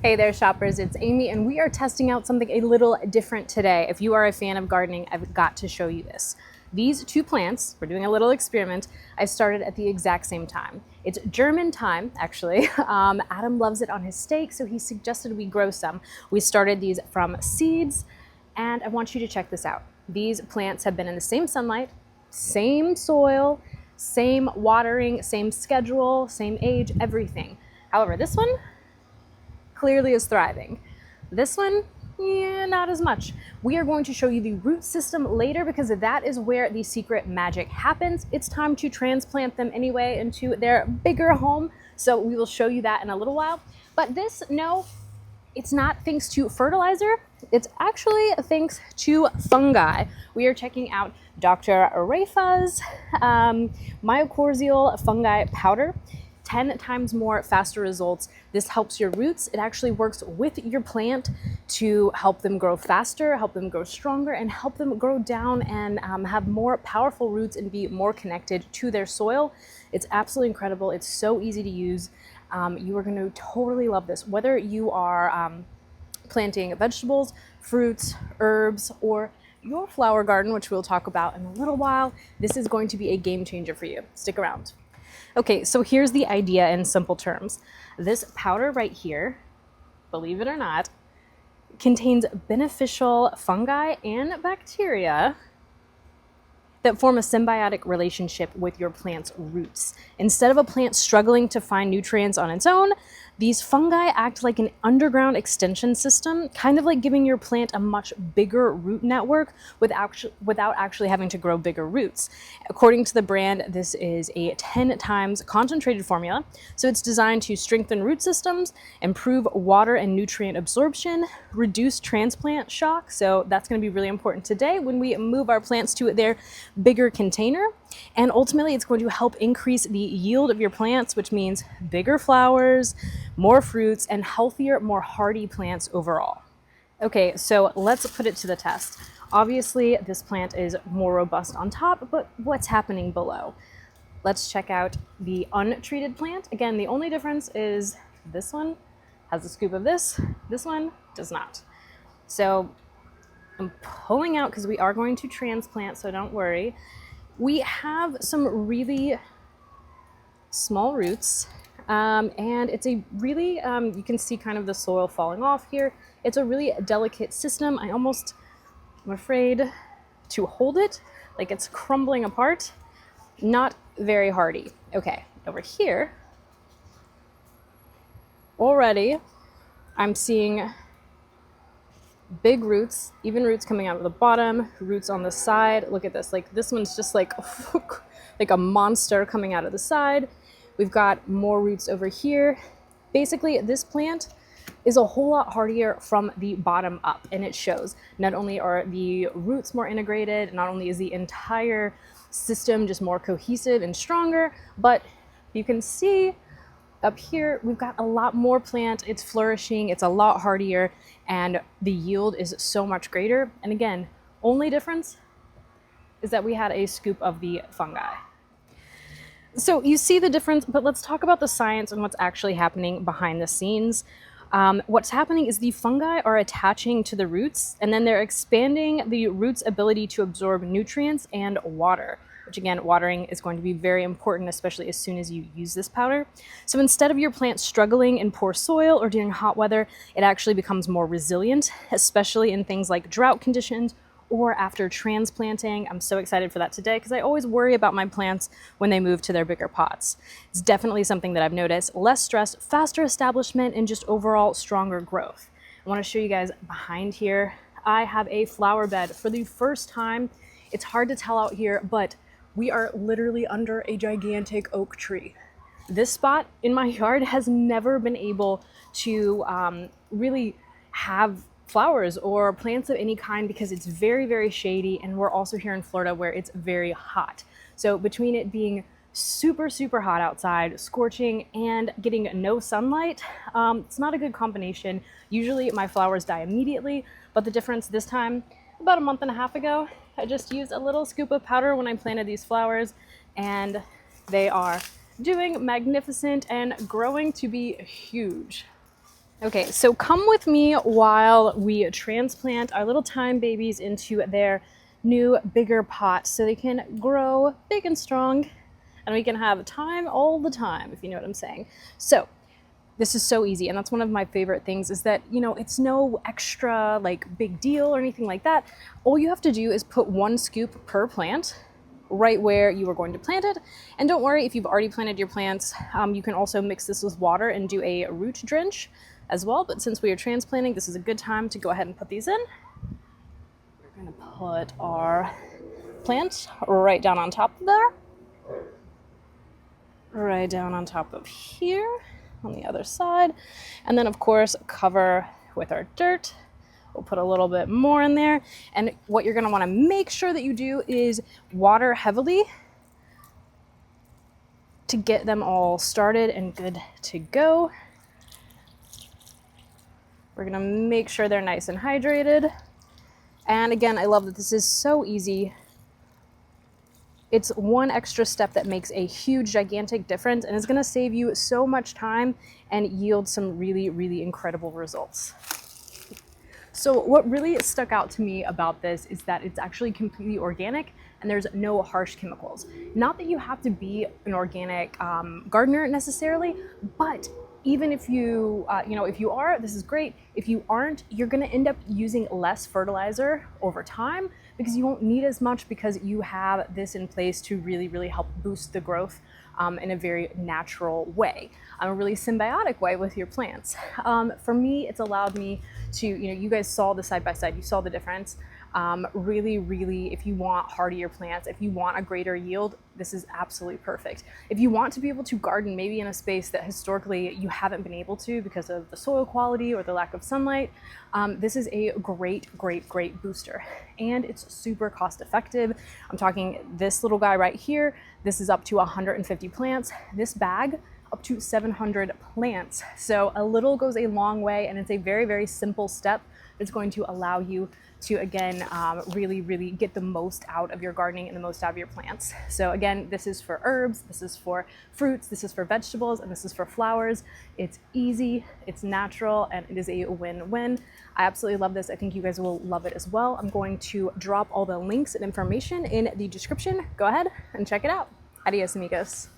Hey there shoppers, it's Amy and we are testing out something a little different today. If you are a fan of gardening, I've got to show you this. These two plants, we're doing a little experiment, I started at the exact same time. It's German thyme, actually. Adam loves it on his steak, so he suggested we grow some. We started these from seeds, and I want you to check this out. These plants have been in the same sunlight, same soil, same watering, same schedule, same age, everything. However, this one clearly is thriving. This one, yeah, not as much. We are going to show you the root system later because that is where the secret magic happens. It's time to transplant them anyway into their bigger home. So we will show you that in a little while. But this, no, it's not thanks to fertilizer. It's actually thanks to fungi. We are checking out Dr. Raifya's Mycorrhizal fungi powder. 10 times more faster results. This helps your roots. It actually works with your plant to help them grow faster, help them grow stronger, and help them grow down and have more powerful roots and be more connected to their soil. It's absolutely incredible. It's so easy to use. You are going to totally love this. Whether you are planting vegetables, fruits, herbs, or your flower garden, which we'll talk about in a little while, this is going to be a game changer for you. Stick around. Okay, so here's the idea in simple terms. This powder right here, believe it or not, contains beneficial fungi and bacteria that form a symbiotic relationship with your plant's roots. Instead of a plant struggling to find nutrients on its own, these fungi act like an underground extension system, kind of like giving your plant a much bigger root network without actually having to grow bigger roots. According to the brand, this is a 10 times concentrated formula, so it's designed to strengthen root systems, improve water and nutrient absorption, reduce transplant shock, so that's going to be really important today when we move our plants to their bigger container. And ultimately, it's going to help increase the yield of your plants, which means bigger flowers, more fruits, and healthier, more hardy plants overall. Okay, so let's put it to the test. Obviously, this plant is more robust on top, but what's happening below? Let's check out the untreated plant. Again, the only difference is this one has a scoop of this one does not. So I'm pulling out because we are going to transplant, so don't worry. We have some really small roots, and it's a really, you can see kind of the soil falling off here. It's a really delicate system. I'm afraid to hold it, like it's crumbling apart. Not very hardy. Okay, over here, already I'm seeing big roots, even roots coming out of the bottom, roots on the side. Look at this, like this one's just like like a monster coming out of the side. We've got more roots over here. Basically, this plant is a whole lot hardier from the bottom up, and it shows. Not only are the roots more integrated, not only is the entire system just more cohesive and stronger, but you can see up here, we've got a lot more plant. It's flourishing, it's a lot hardier, and the yield is so much greater. And again, only difference is that we had a scoop of the fungi. So you see the difference, but let's talk about the science and what's actually happening behind the scenes. What's happening is the fungi are attaching to the roots, and then they're expanding the roots' ability to absorb nutrients and water, which again, watering is going to be very important, especially as soon as you use this powder. So instead of your plant struggling in poor soil or during hot weather, it actually becomes more resilient, especially in things like drought conditions or after transplanting. I'm so excited for that today because I always worry about my plants when they move to their bigger pots. It's definitely something that I've noticed. Less stress, faster establishment, and just overall stronger growth. I want to show you guys behind here. I have a flower bed for the first time. It's hard to tell out here, but we are literally under a gigantic oak tree. This spot in my yard has never been able to really have flowers or plants of any kind because it's very, very shady, and we're also here in Florida where it's very hot. So between it being super, super hot outside, scorching, and getting no sunlight, it's not a good combination. Usually my flowers die immediately, but the difference this time, about a month and a half ago, I just used a little scoop of powder when I planted these flowers, and they are doing magnificent and growing to be huge. Okay, so come with me while we transplant our little thyme babies into their new bigger pot so they can grow big and strong and we can have thyme all the time, if you know what I'm saying. So this is so easy, and that's one of my favorite things, is that, you know, it's no extra like big deal or anything like that. All you have to do is put 1 scoop per plant right where you are going to plant it. And don't worry if you've already planted your plants, you can also mix this with water and do a root drench as well. But since we are transplanting, this is a good time to go ahead and put these in. We're gonna put our plant right down on top there, right down on top of here, on the other side, and then of course cover with our dirt. We'll put a little bit more in there, and what you're going to want to make sure that you do is water heavily to get them all started and good to go. We're going to make sure they're nice and hydrated. And again, I love that this is so easy. It's one extra step that makes a huge, gigantic difference, and it's going to save you so much time and yield some really, really incredible results. So what really stuck out to me about this is that it's actually completely organic and there's no harsh chemicals. Not that you have to be an organic gardener necessarily, but even if you, if you are, this is great. If you aren't, you're gonna end up using less fertilizer over time because you won't need as much because you have this in place to really, really help boost the growth in a very natural way, a really symbiotic way with your plants. For me, it's allowed me to, you guys saw the side by side, you saw the difference. Really, really, if you want hardier plants, if you want a greater yield, this is absolutely perfect. If you want to be able to garden maybe in a space that historically you haven't been able to because of the soil quality or the lack of sunlight, this is a great, great, great booster. And it's super cost effective. I'm talking this little guy right here. This is up to 150 plants. This bag, up to 700 plants. So a little goes a long way, and it's a very, very simple step that's going to allow you to, again, really, really get the most out of your gardening and the most out of your plants. So again, this is for herbs, this is for fruits, this is for vegetables, and this is for flowers. It's easy, it's natural, and it is a win-win. I absolutely love this. I think you guys will love it as well. I'm going to drop all the links and information in the description. Go ahead and check it out. Adios, amigos.